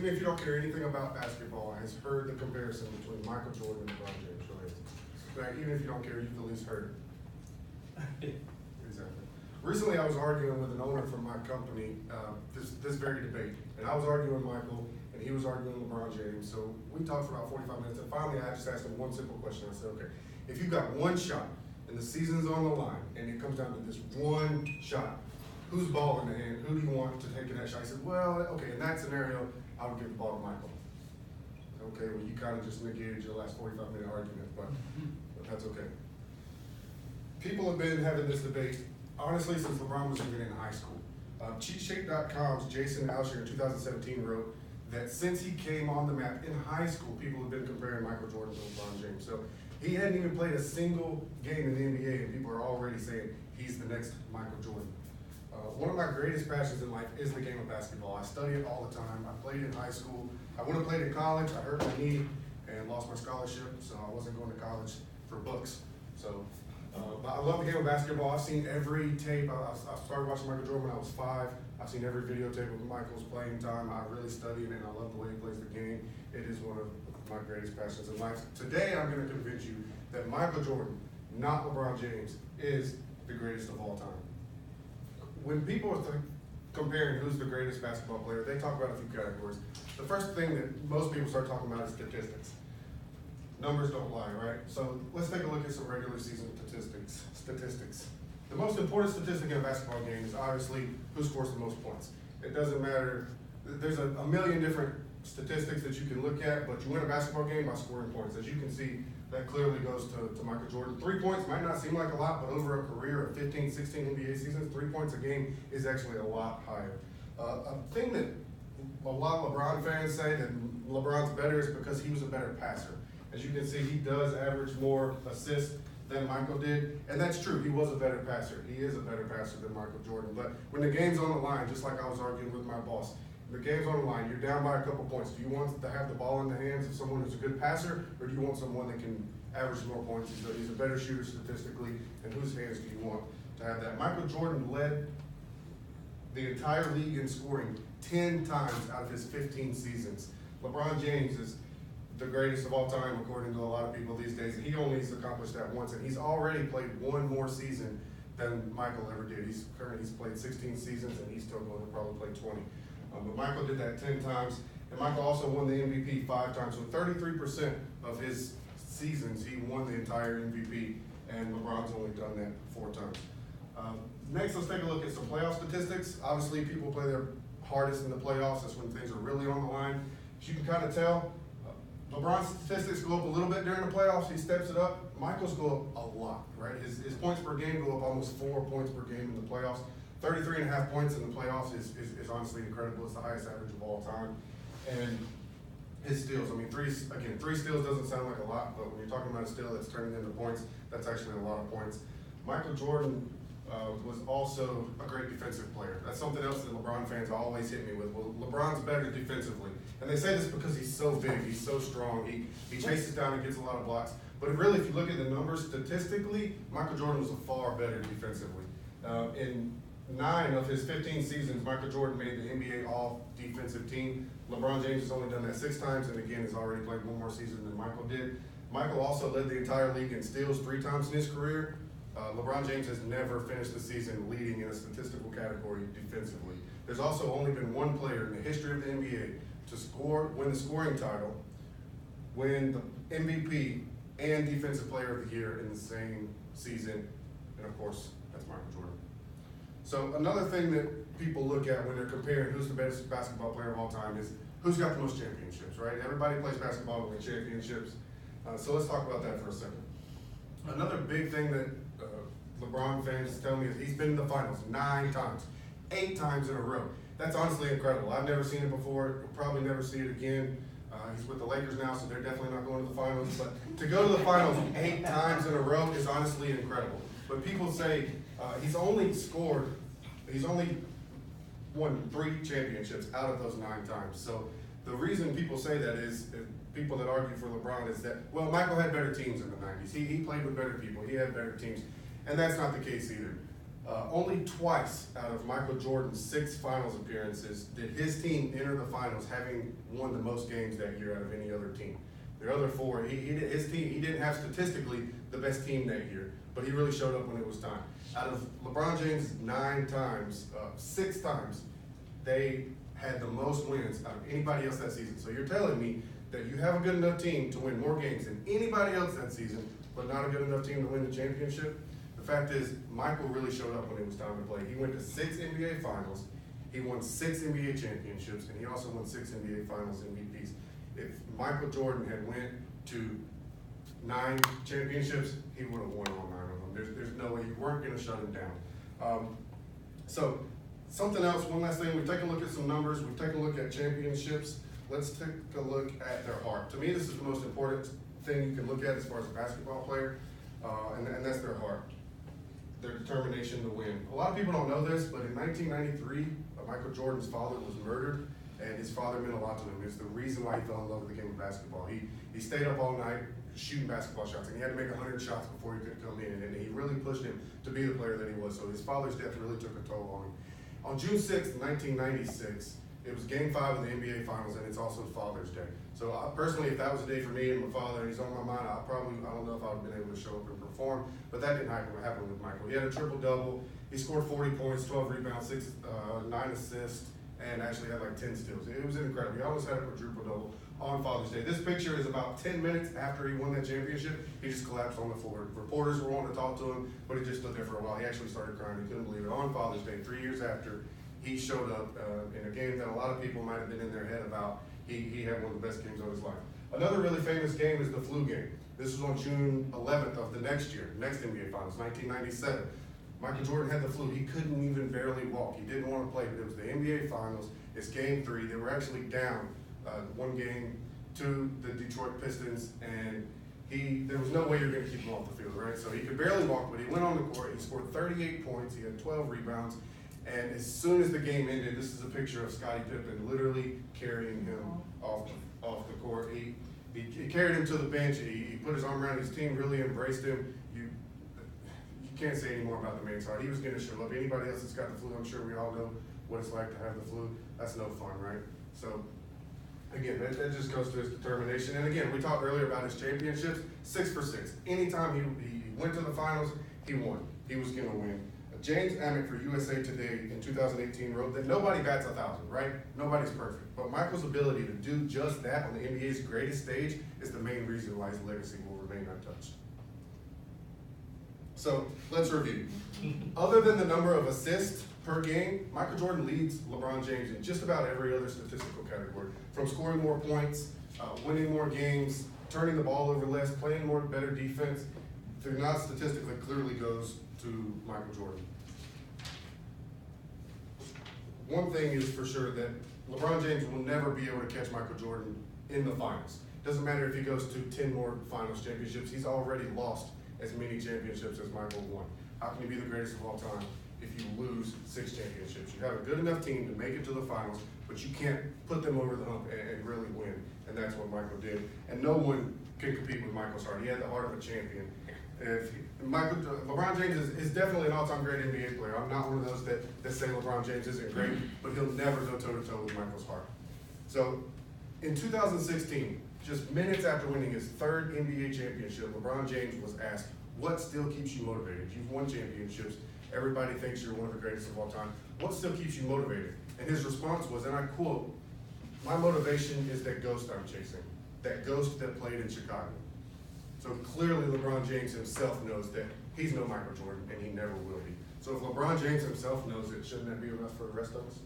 even if you don't care anything about basketball, has heard the comparison between Michael Jordan and LeBron James? Right? Even if you don't care, you've at least heard it. Exactly. Recently, I was arguing with an owner from my company, this very debate, and I was arguing Michael, and he was arguing LeBron James. So we talked for about 45 minutes, and finally, I just asked him one simple question. I said, okay, if you've got one shot, and the season's on the line, and it comes down to this one shot, whose ball in the hand? Who do you want to take in that shot? He said, well, okay, in that scenario, I would give the ball to Michael. Okay, well, you kind of just negated your last 45-minute argument, but that's okay. People have been having this debate, honestly, since LeBron was even in high school. CheatSheet.com's Jason Alsher in 2017 wrote that since he came on the map in high school, people have been comparing Michael Jordan to LeBron James. So he hadn't even played a single game in the NBA, and people are already saying he's the next Michael Jordan. One of my greatest passions in life is the game of basketball. I study it all the time. I played in high school. I would have played in college. I hurt my knee and lost my scholarship, so I wasn't going to college for books. So, but I love the game of basketball. I've seen every tape. I started watching Michael Jordan when I was 5. I've seen every videotape of Michael's playing time. I really study it, and I love the way he plays the game. It is one of my greatest passions in life. Today, I'm going to convince you that Michael Jordan, not LeBron James, is the greatest of all time. When people are comparing who's the greatest basketball player, they talk about a few categories. The first thing that most people start talking about is statistics. Numbers don't lie, right? So let's take a look at some regular season statistics. The most important statistic in a basketball game is obviously who scores the most points. It doesn't matter. There's a million different statistics that you can look at, but you win a basketball game by scoring points. As you can see, that clearly goes to Michael Jordan. 3 points might not seem like a lot, but over a career of 15, 16 NBA seasons, 3 points a game is actually a lot higher. A thing that a lot of LeBron fans say that LeBron's better is because he was a better passer. As you can see, he does average more assists than Michael did, and that's true. He was a better passer. He is a better passer than Michael Jordan. But when the game's on the line, just like I was arguing with my boss, the game's on the line, you're down by a couple points. Do you want to have the ball in the hands of someone who's a good passer, or do you want someone that can average more points? He's a better shooter statistically, and whose hands do you want to have that? Michael Jordan led the entire league in scoring 10 times out of his 15 seasons. LeBron James is the greatest of all time, according to a lot of people these days, and he only has accomplished that once, and he's already played one more season than Michael ever did. He's played 16 seasons, and he's still going to probably play 20. But Michael did that 10 times, and Michael also won the MVP 5 times. So 33% of his seasons, he won the entire MVP, and LeBron's only done that 4 times. Next, let's take a look at some playoff statistics. Obviously, people play their hardest in the playoffs. That's when things are really on the line. As you can kind of tell, LeBron's statistics go up a little bit during the playoffs. He steps it up. Michael's go up a lot, right? His points per game go up almost 4 points per game in the playoffs. 33.5 points in the playoffs is honestly incredible. It's the highest average of all time. And his steals, I mean, three steals doesn't sound like a lot, but when you're talking about a steal that's turning into points, that's actually a lot of points. Michael Jordan was also a great defensive player. That's something else that LeBron fans always hit me with. Well, LeBron's better defensively. And they say this because he's so big, he's so strong, he chases down and gets a lot of blocks. But really, if you look at the numbers statistically, Michael Jordan was a far better defensively. In 9 of his 15 seasons, Michael Jordan made the NBA All-Defensive Team. LeBron James has only done that 6 times, and again, has already played 1 more season than Michael did. Michael also led the entire league in steals 3 times in his career. LeBron James has never finished the season leading in a statistical category defensively. There's also only been 1 player in the history of the NBA to win the scoring title, win the MVP, and Defensive Player of the Year in the same season, and of course, that's Michael Jordan. So another thing that people look at when they're comparing who's the best basketball player of all time is who's got the most championships, right? Everybody plays basketball to win championships. So let's talk about that for a second. Another big thing that LeBron fans tell me is he's been in the finals 9 times, 8 times in a row. That's honestly incredible. I've never seen it before. We'll probably never see it again. He's with the Lakers now, so they're definitely not going to the finals. But to go to the finals 8 times in a row is honestly incredible. But people say he's only won 3 championships out of those 9 times. So the reason people say that is, people that argue for LeBron is that, well, Michael had better teams in the 90s. He played with better people. He had better teams. And that's not the case either. Only twice out of Michael Jordan's 6 finals appearances did his team enter the finals having won the most games that year out of any other team. The other 4, his team, he didn't have statistically the best team that year, but he really showed up when it was time. Out of LeBron James' 9 times, 6 times, they had the most wins out of anybody else that season. So you're telling me that you have a good enough team to win more games than anybody else that season, but not a good enough team to win the championship? The fact is, Michael really showed up when it was time to play. He went to 6 NBA finals, he won 6 NBA championships, and he also won 6 NBA finals MVPs. If Michael Jordan had went to 9 championships, he would have won all 9 of them. There's no way. You weren't going to shut him down. So something else, one last thing, we've taken a look at some numbers, we've taken a look at championships. Let's take a look at their heart. To me, this is the most important thing you can look at as far as a basketball player, and that's their heart, their determination to win. A lot of people don't know this, but in 1993, Michael Jordan's father was murdered, and his father meant a lot to him. It's the reason why he fell in love with the game of basketball. He stayed up all night shooting basketball shots, and he had to make 100 shots before he could come in, and he really pushed him to be the player that he was. So his father's death really took a toll on him. On June 6th, 1996, it was Game 5 of the NBA Finals, and it's also Father's Day. So personally, if that was a day for me and my father, and he's on my mind, I don't know if I would have been able to show up and perform, but that didn't happen. What happened with Michael? He had a triple-double. He scored 40 points, 12 rebounds, 9 assists, and actually had like 10 steals. It was incredible. He almost had a quadruple-double on Father's Day. This picture is about 10 minutes after he won that championship. He just collapsed on the floor. Reporters were wanting to talk to him, but he just stood there for a while. He actually started crying. He couldn't believe it. On Father's Day, 3 years after, he showed up in a game that a lot of people might have been in their head about. He had one of the best games of his life. Another really famous game is the flu game. This was on June 11th of the next year, next NBA Finals, 1997. Michael Jordan had the flu. He couldn't even barely walk. He didn't want to play, but it was the NBA Finals. It's Game 3. They were actually down 1 game to the Detroit Pistons, and there was no way you're going to keep him off the field, right? So he could barely walk, but he went on the court. He scored 38 points. He had 12 rebounds. And as soon as the game ended, this is a picture of Scottie Pippen literally carrying him off the court. He carried him to the bench. He put his arm around his team, really embraced him. You can't say any more about the man's heart. He was going to show up. Anybody else that's got the flu, I'm sure we all know what it's like to have the flu. That's no fun, right? So again, that just goes to his determination. And again, we talked earlier about his championships, 6 for 6. Anytime he went to the finals, he won. He was going to win. James Amick for USA Today in 2018 wrote that nobody bats 1,000, right? Nobody's perfect. But Michael's ability to do just that on the NBA's greatest stage is the main reason why his legacy will remain untouched. So let's review. Other than the number of assists per game, Michael Jordan leads LeBron James in just about every other statistical category. From scoring more points, winning more games, turning the ball over less, playing better defense, they're not statistically clearly goes to Michael Jordan. One thing is for sure that LeBron James will never be able to catch Michael Jordan in the finals. Doesn't matter if he goes to 10 more finals championships, he's already lost as many championships as Michael won. How can you be the greatest of all time if you lose 6 championships? You have a good enough team to make it to the finals, but you can't put them over the hump and really win. And that's what Michael did. And no one can compete with Michael's heart. He had the heart of a champion. LeBron James is definitely an all-time great NBA player. I'm not one of those that say LeBron James isn't great, but he'll never go toe-to-toe with Michael's heart. So in 2016, just minutes after winning his 3rd NBA championship, LeBron James was asked, what still keeps you motivated? You've won championships. Everybody thinks you're one of the greatest of all time. What still keeps you motivated? And his response was, and I quote, "My motivation is that ghost I'm chasing, that ghost that played in Chicago." So clearly LeBron James himself knows that he's no Michael Jordan, and he never will be. So if LeBron James himself knows it, shouldn't that be enough for the rest of us?